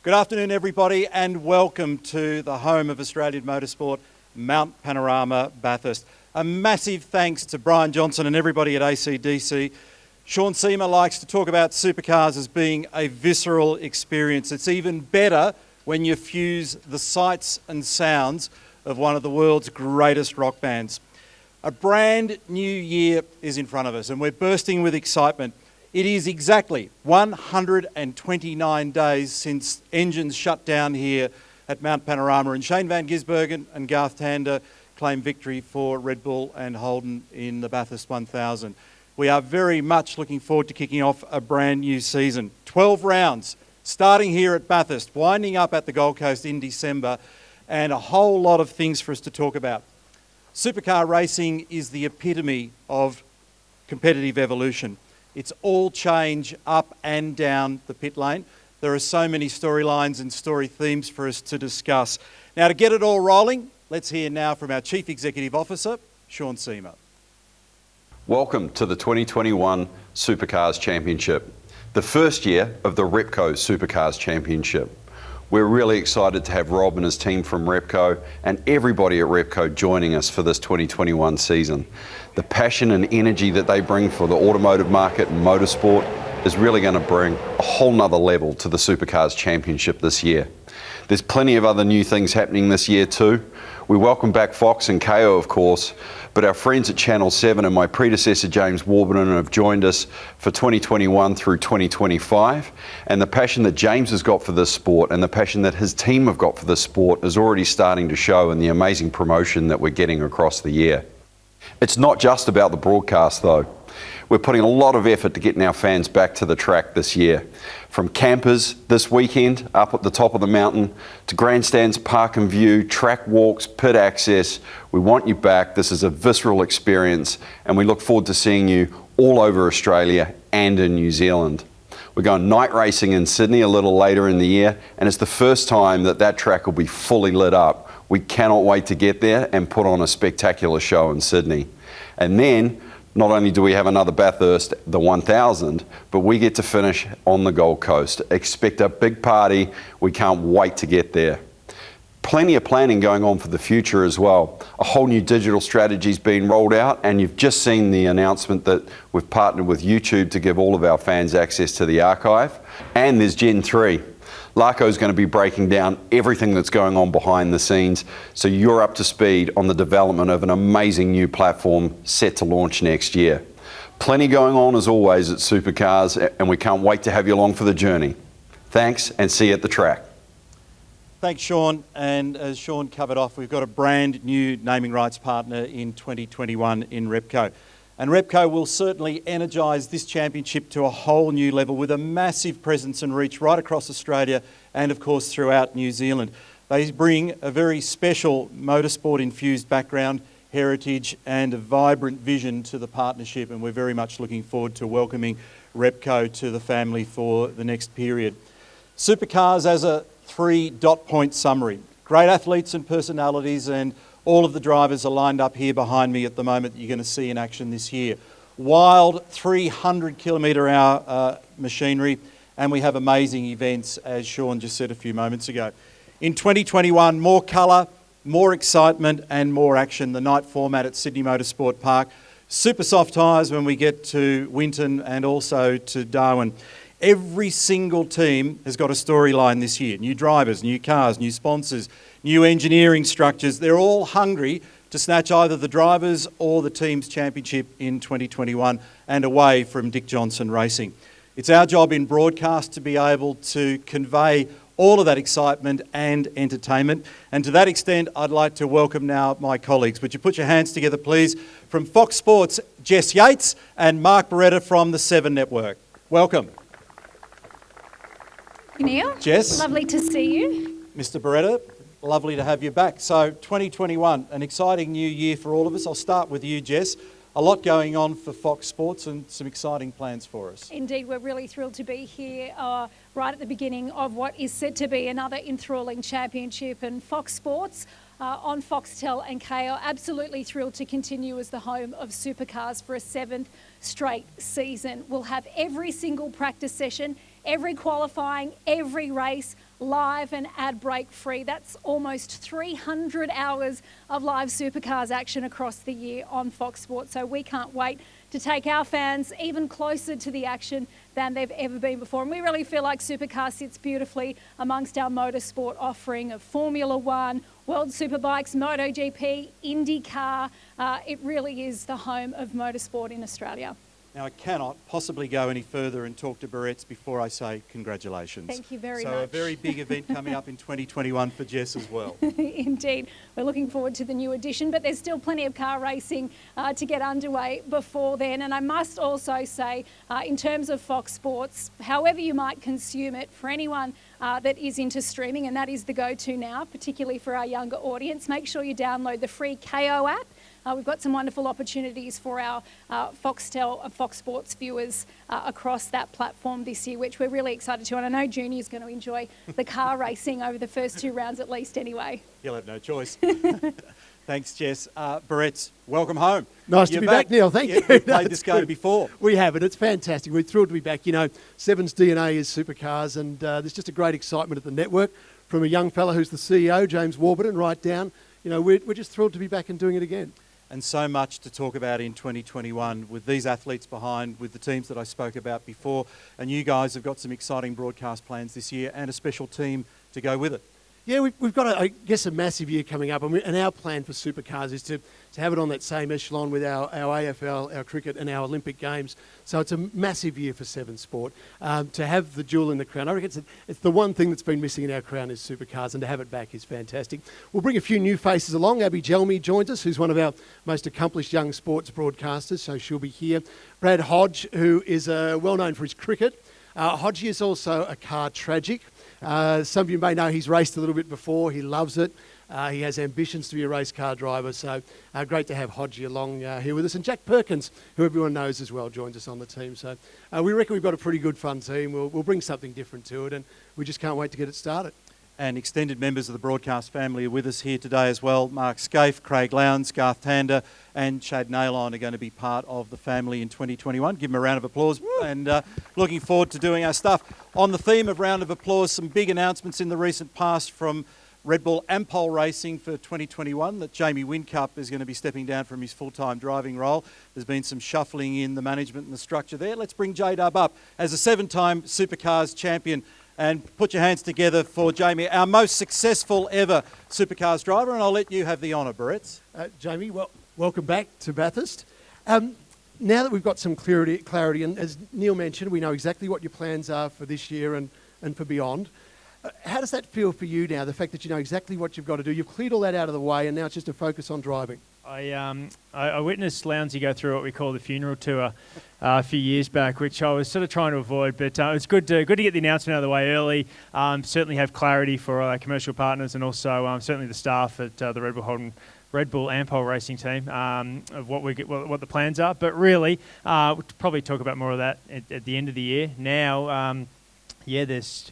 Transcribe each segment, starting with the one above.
Good afternoon, everybody, and welcome to the home of Australian motorsport, Mount Panorama, Bathurst. A massive thanks to Brian Johnson and everybody at ACDC. Sean Seamer likes to talk about supercars as being a visceral experience. It's even better when you fuse the sights and sounds of one of the world's greatest rock bands. A brand new year is in front of us, and we're bursting with excitement. It is exactly 129 days since engines shut down here at Mount Panorama, and Shane Van Gisbergen and Garth Tander claimed victory for Red Bull and Holden in the Bathurst 1000. We are very much looking forward to kicking off a brand new season. 12 rounds, starting here at Bathurst, winding up at the Gold Coast in December, and a whole lot of things for us to talk about. Supercar racing is the epitome of competitive evolution. It's all change up and down the pit lane. There are so many storylines and story themes for us to discuss. Now, to get it all rolling, let's hear now from our Chief Executive Officer, Sean Seamer. Welcome to the 2021 Supercars Championship, the first year of the Repco Supercars Championship. We're really excited to have Rob and his team from Repco and everybody at Repco joining us for this 2021 season. The passion and energy that they bring for the automotive market and motorsport is really going to bring a whole nother level to the Supercars Championship this year. There's plenty of other new things happening this year too. We welcome back Fox and KO, of course, but our friends at Channel 7 and my predecessor James Warburton have joined us for 2021 through 2025, and the passion that James has got for this sport and the passion that his team have got for this sport is already starting to show in the amazing promotion that we're getting across the year. It's not just about the broadcast though. We're putting a lot of effort to getting our fans back to the track this year. From campers this weekend up at the top of the mountain to grandstands, park and view, track walks, pit access. We want you back. This is a visceral experience and we look forward to seeing you all over Australia and in New Zealand. We're going night racing in Sydney a little later in the year, and it's the first time that that track will be fully lit up. We cannot wait to get there and put on a spectacular show in Sydney. And then not only do we have another Bathurst, the 1000, but we get to finish on the Gold Coast. Expect a big party. We can't wait to get there. Plenty of planning going on for the future as well. A whole new digital strategy is being rolled out, and you've just seen the announcement that we've partnered with YouTube to give all of our fans access to the archive. And there's Gen 3. Larko is going to be breaking down everything that's going on behind the scenes, so you're up to speed on the development of an amazing new platform set to launch next year. Plenty going on as always at Supercars, and we can't wait to have you along for the journey. Thanks, and see you at the track. Thanks, Sean. And as Sean covered off, we've got a brand new naming rights partner in 2021 in Repco. And Repco will certainly energise this championship to a whole new level with a massive presence and reach right across Australia and, of course, throughout New Zealand. They bring a very special motorsport-infused background, heritage and a vibrant vision to the partnership, and we're very much looking forward to welcoming Repco to the family for the next period. Supercars as a 3-dot-point summary. Great athletes and personalities, and all of the drivers are lined up here behind me at the moment that you're going to see in action this year. Wild 300 kilometre-hour machinery, and we have amazing events, as Sean just said a few moments ago. In 2021, more colour, more excitement and more action. The night format at Sydney Motorsport Park. Super soft tyres when we get to Winton and also to Darwin. Every single team has got a storyline this year. New drivers, new cars, new sponsors, new engineering structures. They're all hungry to snatch either the drivers or the team's championship in 2021 and away from Dick Johnson Racing. It's our job in broadcast to be able to convey all of that excitement and entertainment. And to that extent, I'd like to welcome now my colleagues. Would you put your hands together, please? From Fox Sports, Jess Yates and Mark Beretta from the 7 Network. Welcome. Neil. Jess. Lovely to see you. Mr. Beretta, lovely to have you back. So 2021, an exciting new year for all of us. I'll start with you, Jess. A lot going on for Fox Sports and some exciting plans for us. Indeed, we're really thrilled to be here right at the beginning of what is said to be another enthralling championship. And Fox Sports on Foxtel and KO, absolutely thrilled to continue as the home of Supercars for a 7th straight season. We'll have every single practice session, every qualifying, every race live and ad break free. That's almost 300 hours of live supercars action across the year on Fox Sports. So we can't wait to take our fans even closer to the action than they've ever been before. And we really feel like Supercar sits beautifully amongst our motorsport offering of Formula One, World Superbikes, MotoGP, IndyCar. It really is the home of motorsport in Australia. Now, I cannot possibly go any further and talk to Barrett's before I say congratulations. Thank you very much. much. So a very big event coming up in 2021 for Jess as well. Indeed. We're looking forward to the new edition, but there's still plenty of car racing to get underway before then. And I must also say, in terms of Fox Sports, however you might consume it, for anyone that is into streaming, and that is the go-to now, particularly for our younger audience, make sure you download the free KO app. We've got some wonderful opportunities for our Foxtel and Fox Sports viewers across that platform this year, which we're really excited to. And I know Junior's going to enjoy the car racing over the first 2 rounds at least anyway. He'll have no choice. Thanks, Jess. Barrett's, welcome home. Nice to be back, Neil. Thank you. We've played this game before. We have, and it's fantastic. We're thrilled to be back. You know, Seven's DNA is supercars, and there's just a great excitement at the network from a young fella who's the CEO, James Warburton, right down. You know, we're just thrilled to be back and doing it again. And so much to talk about in 2021 with these athletes behind, with the teams that I spoke about before. And you guys have got some exciting broadcast plans this year and a special team to go with it. Yeah, we've got, I guess, a massive year coming up. And our plan for supercars is to have it on that same echelon with our AFL, our cricket and our Olympic Games. So it's a massive year for Seven Sport. To have the jewel in the crown, I reckon it's the one thing that's been missing in our crown is supercars, and to have it back is fantastic. We'll bring a few new faces along. Abby Gelmy joins us, who's one of our most accomplished young sports broadcasters, so she'll be here. Brad Hodge, who is well known for his cricket. Hodge is also a car tragic. Some of you may know he's raced a little bit before. He loves it. He has ambitions to be a race car driver. So great to have Hodgie along here with us. And Jack Perkins, who everyone knows as well, joins us on the team. So we reckon we've got a pretty good fun team. We'll bring something different to it, and we just can't wait to get it started. And extended members of the broadcast family are with us here today as well. Mark Scaife, Craig Lowndes, Garth Tander and Chad Nailon are going to be part of the family in 2021. Give them a round of applause. Woo! And looking forward to doing our stuff. On the theme of round of applause, some big announcements in the recent past from Red Bull Ampol Racing for 2021 that Jamie Whincup is going to be stepping down from his full-time driving role. There's been some shuffling in the management and the structure there. Let's bring J-Dub up as a 7-time Supercars champion. And put your hands together for Jamie, our most successful ever Supercars driver, and I'll let you have the honour, Barrett's. Jamie, welcome back to Bathurst. Now that we've got some clarity, and as Neil mentioned, we know exactly what your plans are for this year and for beyond. How does that feel for you now, the fact that you know exactly what you've got to do? You've cleared all that out of the way, and now it's just a focus on driving. I witnessed Lowndesy go through what we call the funeral tour a few years back, which I was sort of trying to avoid, but it's good to get the announcement out of the way early. Certainly have clarity for our commercial partners and also certainly the staff at the Red Bull Ampol Racing team of what the plans are. But really, we'll probably talk about more of that at the end of the year. Now, there's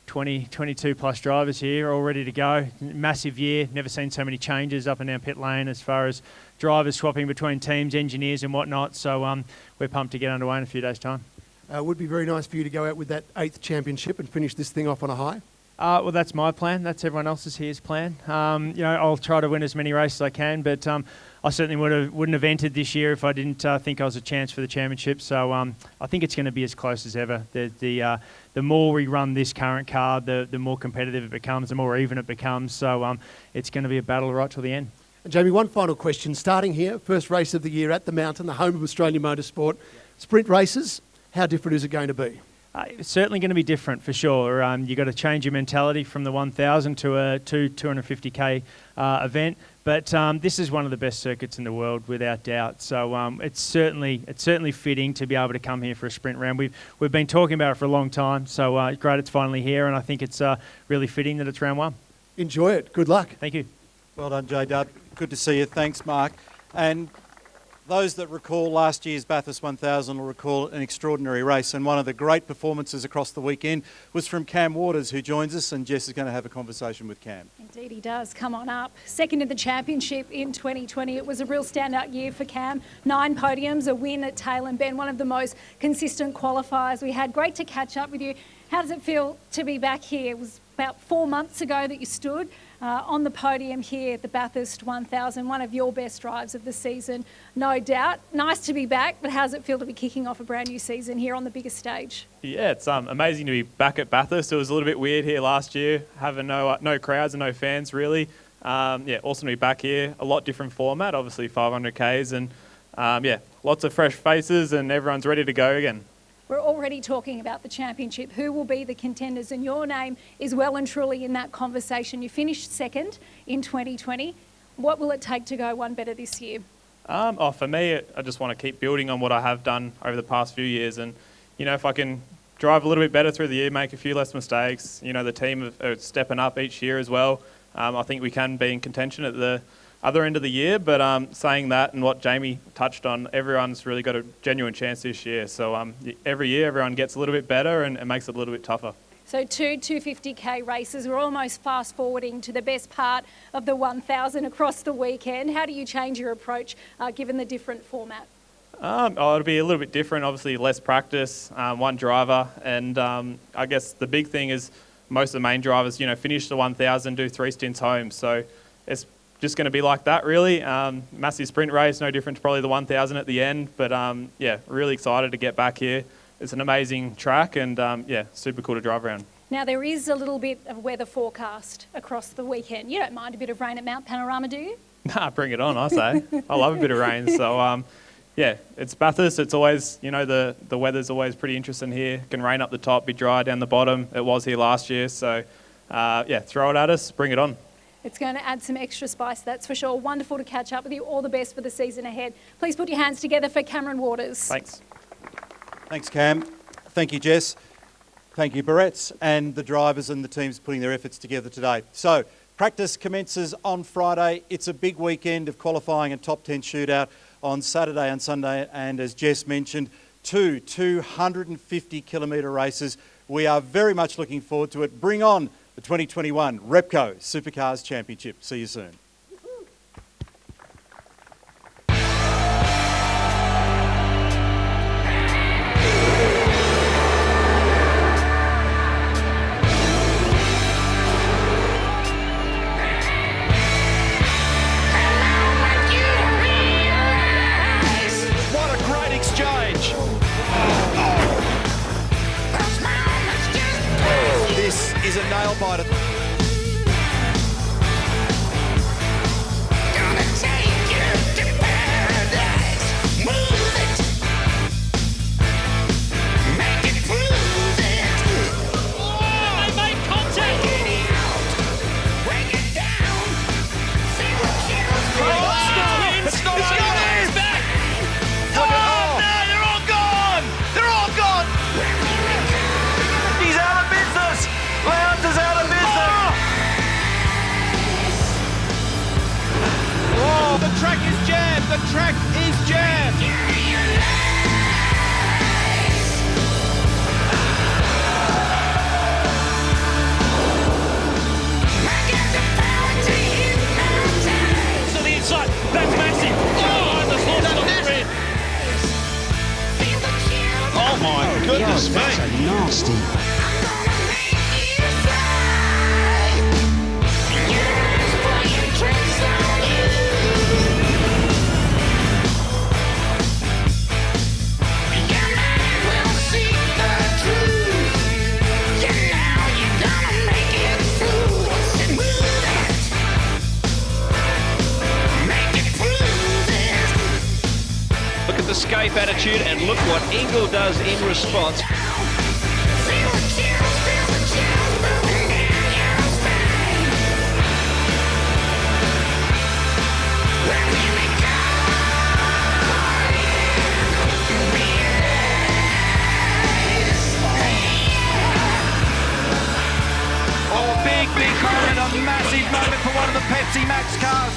22 plus drivers here all ready to go. Massive year. Never seen so many changes up and down pit lane as far as drivers swapping between teams, engineers and whatnot. So we're pumped to get underway in a few days' time. Would be very nice for you to go out with that 8th championship and finish this thing off on a high. Well, that's my plan. That's everyone else's here's plan. I'll try to win as many races as I can, but I certainly wouldn't have entered this year if I didn't think I was a chance for the championship. So I think it's going to be as close as ever. The more we run this current car, the more competitive it becomes, the more even it becomes. So it's going to be a battle right till the end. And Jamie, one final question. Starting here, first race of the year at the Mountain, the home of Australian motorsport. Sprint races, how different is it going to be? It's certainly going to be different for sure. You've got to change your mentality from the 1,000 to a 250k event. But this is one of the best circuits in the world, without doubt. So it's certainly fitting to be able to come here for a sprint round. We've been talking about it for a long time. So great, it's finally here, and I think it's really fitting that it's round one. Enjoy it. Good luck. Thank you. Well done, J-Dub. Good to see you. Thanks, Mark. And those that recall last year's Bathurst 1000 will recall an extraordinary race, and one of the great performances across the weekend was from Cam Waters, who joins us, and Jess is going to have a conversation with Cam. Indeed he does. Come on up. Second in the championship in 2020. It was a real standout year for Cam. 9 podiums, a win at Tail and Bend, one of the most consistent qualifiers we had. Great to catch up with you. How does it feel to be back here? It was about 4 months ago that you stood on the podium here at the Bathurst 1000, one of your best drives of the season, no doubt. Nice to be back, but how does it feel to be kicking off a brand new season here on the biggest stage? Yeah, it's amazing to be back at Bathurst. It was a little bit weird here last year, having no crowds and no fans really. Yeah, awesome to be back here. A lot different format, obviously 500Ks, and yeah, lots of fresh faces and everyone's ready to go again. We're already talking about the championship. Who will be the contenders? And your name is well and truly in that conversation. You finished second in 2020. What will it take to go one better this year? For me, I just want to keep building on what I have done over the past few years. And, you know, if I can drive a little bit better through the year, make a few less mistakes, you know, the team are stepping up each year as well. I think we can be in contention at the other end of the year, but saying that and what Jamie touched on, everyone's really got a genuine chance this year. So every year everyone gets a little bit better and it makes it a little bit tougher. So 2 250K races. We're almost fast forwarding to the best part of the 1000 across the weekend. How do you change your approach given the different format? It'll be a little bit different, obviously less practice, one driver, and I guess the big thing is most of the main drivers, you know, finish the 1000, do 3 stints home. So it's just going to be like that, really. Massive sprint race, no different to probably the 1000 at the end. But yeah, really excited to get back here. It's an amazing track and yeah, super cool to drive around. Now, there is a little bit of weather forecast across the weekend. You don't mind a bit of rain at Mount Panorama, do you? Nah, bring it on, I say. I love a bit of rain. So yeah, it's Bathurst. It's always, you know, the weather's always pretty interesting here. It can rain up the top, be dry down the bottom. It was here last year. So yeah, throw it at us, bring it on. It's going to add some extra spice, that's for sure. Wonderful to catch up with you. All the best for the season ahead. Please put your hands together for Cameron Waters. Thanks. Thanks, Cam. Thank you, Jess. Thank you, Barrett's, and the drivers and the teams putting their efforts together today. So, practice commences on Friday. It's a big weekend of qualifying and top 10 shootout on Saturday and Sunday. And as Jess mentioned, 2 250-kilometre races. We are very much looking forward to it. Bring on the 2021 Repco Supercars Championship. See you soon. What a great exchange! This is a nail biter. The track is jammed. To the inside, that's massive. Oh, the horse on the grid. Oh my goodness me. That's a nasty. Look at the escape attitude and look what Ingle does in response. Oh, big moment, a massive moment for one of the Pepsi Max cars.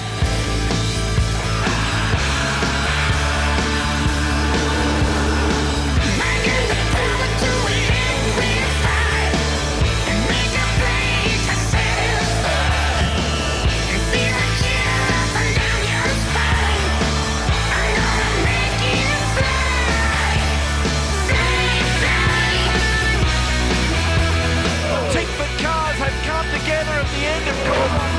Cars have come the end of Corner 1.